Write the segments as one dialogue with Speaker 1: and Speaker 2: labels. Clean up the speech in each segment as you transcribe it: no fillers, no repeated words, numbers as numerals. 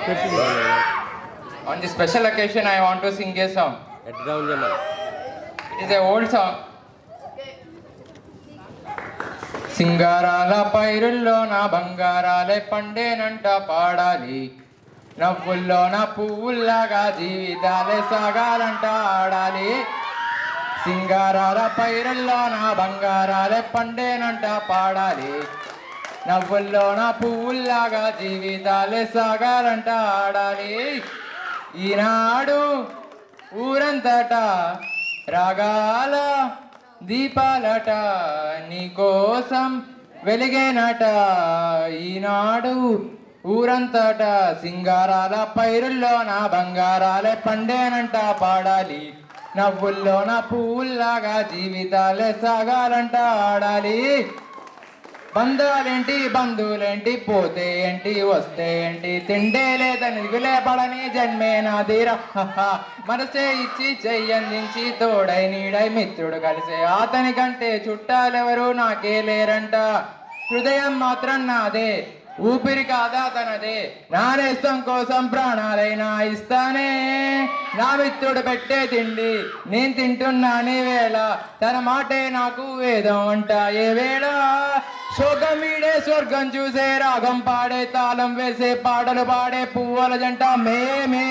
Speaker 1: On this special occasion, I want to sing a song. It is an old song. సింగారాల పైరుల్లో నా బంగారాలే పండేనంట పాడాలి, నవ్వుల్లో నా పువ్వుల్లాగా జీవితాలే సాగాలంట ఆడాలి. సింగారాల పైరుల్లో నా బంగారాలే పండేనంట పాడాలి, నవ్వుల్లో నా పువ్వుల్లాగా జీవితాలే సాగాలంట ఆడాలి. ఈనాడు ఊరంతటా రాగాల దీపాలట నీకోసం వెలిగేనట. ఈనాడు ఊరంతటా సింగారాల పైరుల్లో నా బంగారాలే పండేనంట పాడాలి, నవ్వుల్లో నా పువ్వుల్లాగా జీవితాలే సాగాలంట ఆడాలి. బంధాలేంటి బంధువులేంటి, పోతే ఏంటి వస్తే ఏంటి, తిండే లేదని దిగులే పడని జన్మే నాదిరా. మనసే ఇచ్చి చెయ్యందించి తోడై నీడై మిత్రుడు కలిసే అతని కంటే చుట్టాలెవరు నాకే లేరంట. హృదయం మాత్రం నాదే, ఊపిరి కాదా తనదే, నా నేస్తం కోసం ప్రాణాలైనా ఇస్తానే. నా మిత్రుడు పెట్టే తిండి నేను తింటున్నానే వేళ, తన మాటే నాకు వేదం అంట ఏ వేళ. శోకం వీడే స్వర్గం చూసే, రాగం పాడే తాళం వేసే, పాటలు పాడే పువ్వుల జంట మేమే.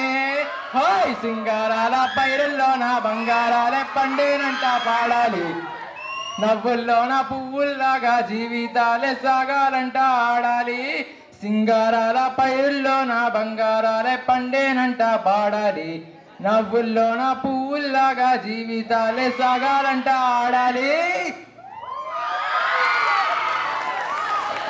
Speaker 1: హాయ్ సింగారాల పైరుల్లో నా బంగారాలే పండేనంట పాడాలి, నవ్వుల్లో నా పువ్వుల్లాగా జీవితాలే సాగాలంట ఆడాలి. సింగారాల పైరుల్లో నా బంగారాలే పండేనంట పాడాలి, నవ్వుల్లో నా పువ్వుల్లాగా జీవితాలే సాగాలంట ఆడాలి.